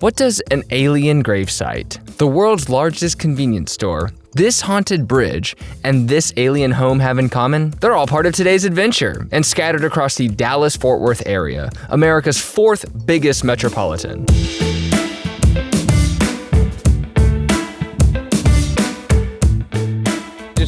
What does an alien gravesite, the world's largest convenience store, this haunted bridge, and this alien home have in common? They're all part of today's adventure and scattered across the Dallas-Fort Worth area, America's fourth biggest metropolitan.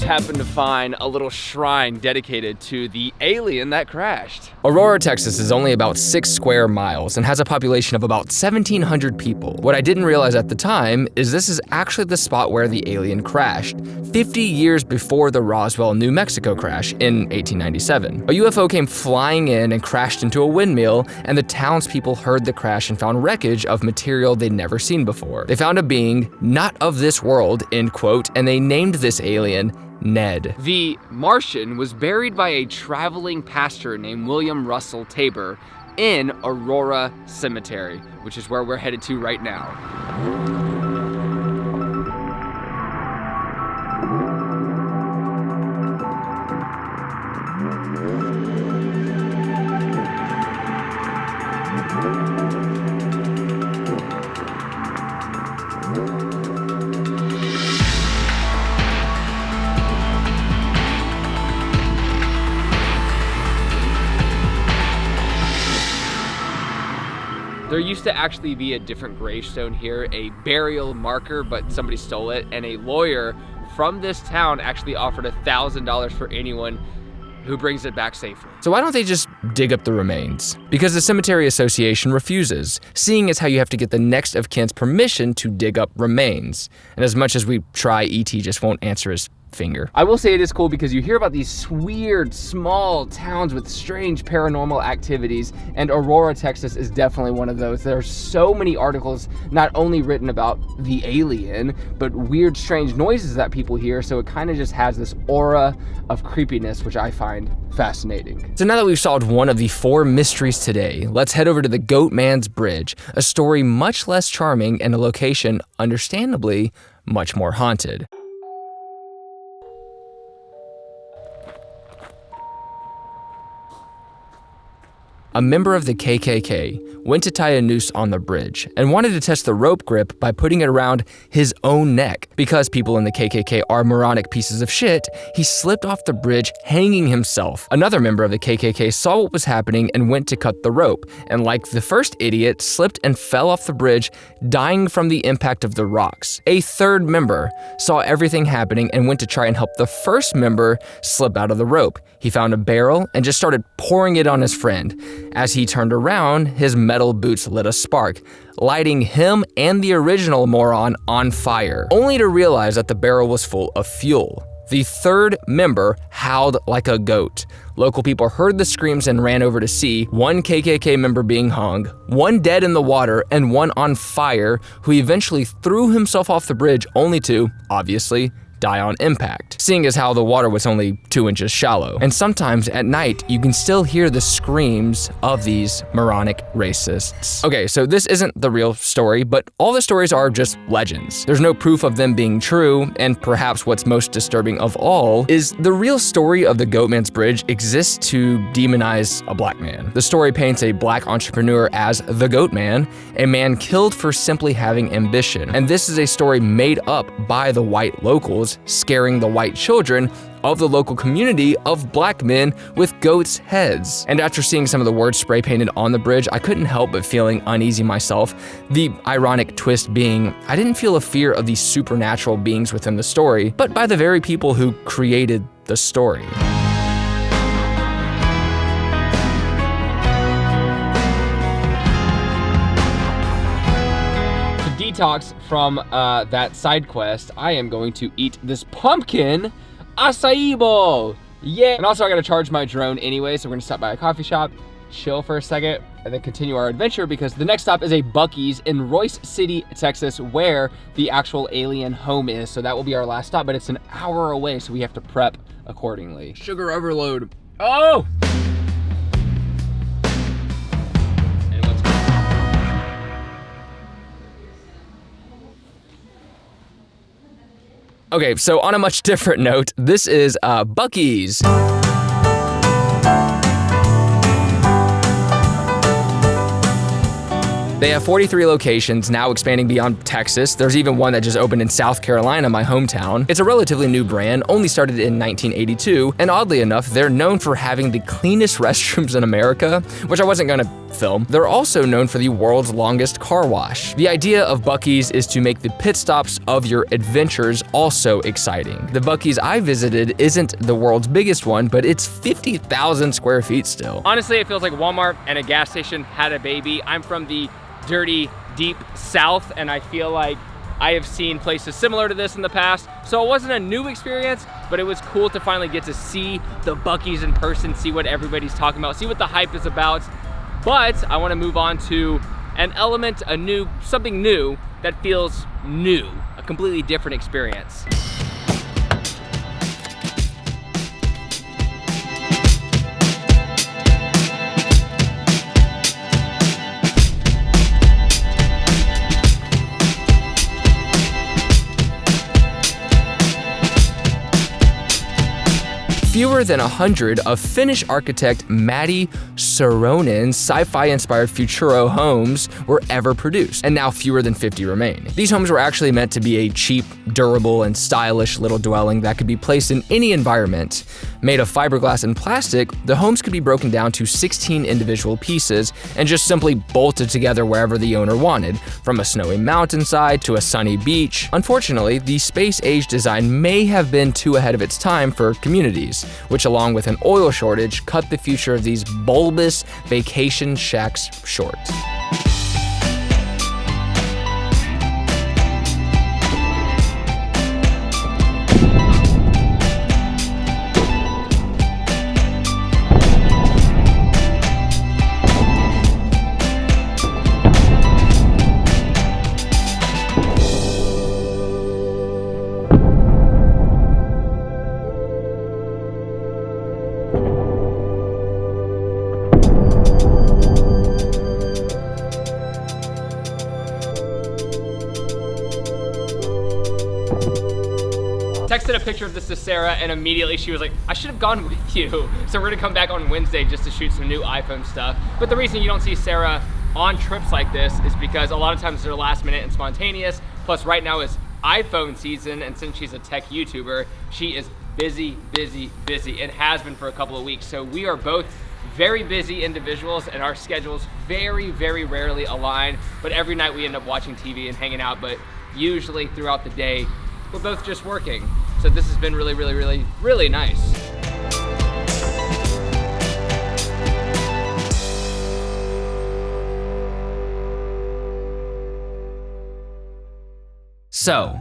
Happened to find a little shrine dedicated to the alien that crashed. Aurora, Texas is only about 6 square miles and has a population of about 1,700 people. What I didn't realize at the time is this is actually the spot where the alien crashed, 50 years before the Roswell, New Mexico crash in 1897. A UFO came flying in and crashed into a windmill, and the townspeople heard the crash and found wreckage of material they'd never seen before. They found a being not of this world, end quote, and they named this alien Ned. The Martian was buried by a traveling pastor named William Russell Tabor in Aurora Cemetery, which is where we're headed to right now. There used to actually be a different gravestone here, a burial marker, but somebody stole it, and a lawyer from this town actually offered $1,000 for anyone who brings it back safely. So why don't they just dig up the remains? Because the Cemetery Association refuses, seeing as how you have to get the next of kin's permission to dig up remains. And as much as we try, E.T. just won't answer his finger. I will say it is cool because you hear about these weird, small towns with strange paranormal activities, and Aurora, Texas is definitely one of those. There are so many articles not only written about the alien, but weird, strange noises that people hear, so it kind of just has this aura of creepiness, which I find fascinating. So now that we've solved one of the 4 mysteries today, let's head over to the Goat Man's Bridge, a story much less charming and a location, understandably, much more haunted. A member of the KKK went to tie a noose on the bridge and wanted to test the rope grip by putting it around his own neck. Because people in the KKK are moronic pieces of shit, he slipped off the bridge, hanging himself. Another member of the KKK saw what was happening and went to cut the rope, and like the first idiot, slipped and fell off the bridge, dying from the impact of the rocks. A third member saw everything happening and went to try and help the first member slip out of the rope. He found a barrel and just started pouring it on his friend. As he turned around, his metal boots lit a spark, lighting him and the original moron on fire, only to realize that the barrel was full of fuel. The third member howled like a goat. Local people heard the screams and ran over to see one KKK member being hung, one dead in the water, and one on fire, who eventually threw himself off the bridge only to, obviously, die on impact, seeing as how the water was only 2 inches shallow. And sometimes at night, you can still hear the screams of these moronic racists. Okay, so this isn't the real story, but all the stories are just legends. There's no proof of them being true, and perhaps what's most disturbing of all is the real story of the Goat Man's Bridge exists to demonize a black man. The story paints a black entrepreneur as the Goat Man, a man killed for simply having ambition. And this is a story made up by the white locals, scaring the white children of the local community of black men with goats' heads. And after seeing some of the words spray painted on the bridge, I couldn't help but feeling uneasy myself. The ironic twist being, I didn't feel a fear of these supernatural beings within the story, but by the very people who created the story. Detox from that side quest, I am going to eat this pumpkin acai bowl. Yeah. And also I gotta charge my drone anyway, so we're gonna stop by a coffee shop, chill for a second, and then continue our adventure because the next stop is a Buc-ee's in Royce City, Texas, where the actual alien home is. So that will be our last stop, but it's an hour away, so we have to prep accordingly. Sugar overload. Oh! Okay, so on a much different note, this is Buc-ee's. They have 43 locations, now expanding beyond Texas. There's even one that just opened in South Carolina, my hometown. It's a relatively new brand, only started in 1982, and oddly enough, they're known for having the cleanest restrooms in America, which I wasn't gonna film. They're also known for the world's longest car wash. The idea of Buc-ee's is to make the pit stops of your adventures also exciting. The Buc-ee's I visited isn't the world's biggest one, but it's 50,000 square feet still. Honestly, it feels like Walmart and a gas station had a baby. I'm from the dirty, deep South, and I feel like I have seen places similar to this in the past. So it wasn't a new experience, but it was cool to finally get to see the Buc-ee's in person, see what everybody's talking about, see what the hype is about. But I want to move on to an element, something new that feels new, a completely different experience. Fewer than 100 of Finnish architect Matti Saronen's sci-fi inspired Futuro homes were ever produced, and now fewer than 50 remain. These homes were actually meant to be a cheap, durable, and stylish little dwelling that could be placed in any environment. Made of fiberglass and plastic, the homes could be broken down to 16 individual pieces and just simply bolted together wherever the owner wanted, from a snowy mountainside to a sunny beach. Unfortunately, the space-age design may have been too ahead of its time for communities, which along with an oil shortage cut the future of these bulbous vacation shacks short. Texted a picture of this to Sarah, and immediately she was like, I should have gone with you. So we're gonna come back on Wednesday just to shoot some new iPhone stuff. But the reason you don't see Sarah on trips like this is because a lot of times they're last minute and spontaneous. Plus right now is iPhone season, and since she's a tech YouTuber, she is busy, busy, busy, and has been for a couple of weeks. So we are both very busy individuals, and our schedules very, very rarely align. But every night we end up watching TV and hanging out, but usually throughout the day, we're both just working. So this has been really, really, really, really nice. So,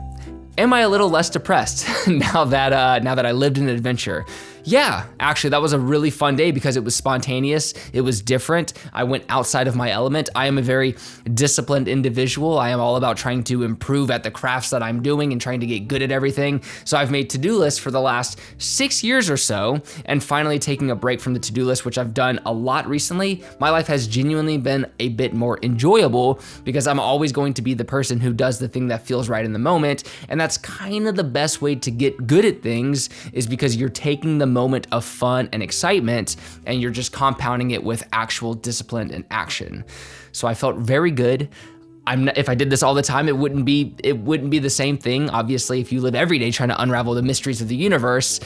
am I a little less depressed now that I lived an adventure? Yeah, actually, that was a really fun day because it was spontaneous, it was different. I went outside of my element. I am a very disciplined individual. I am all about trying to improve at the crafts that I'm doing and trying to get good at everything. So I've made to-do lists for the last 6 years or so, and finally taking a break from the to-do list, which I've done a lot recently. My life has genuinely been a bit more enjoyable because I'm always going to be the person who does the thing that feels right in the moment. And that's kind of the best way to get good at things, is because you're taking the moment of fun and excitement and you're just compounding it with actual discipline and action. So I felt very good. If I did this all the time, it wouldn't be the same thing. Obviously, if you live every day trying to unravel the mysteries of the universe,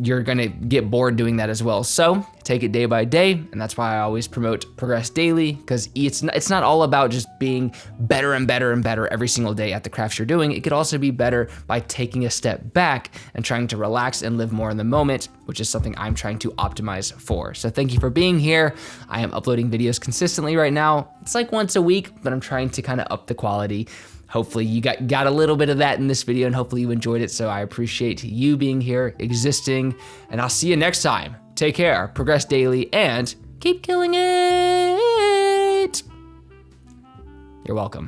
you're gonna get bored doing that as well. So take it day by day, and that's why I always promote Progress Daily, because it's not all about just being better and better and better every single day at the crafts you're doing. It could also be better by taking a step back and trying to relax and live more in the moment, which is something I'm trying to optimize for. So thank you for being here. I am uploading videos consistently right now. It's like once a week, but I'm trying to kind of up the quality. Hopefully you got a little bit of that in this video, and hopefully you enjoyed it. So I appreciate you being here, existing, and I'll see you next time. Take care, progress daily, and keep killing it. You're welcome.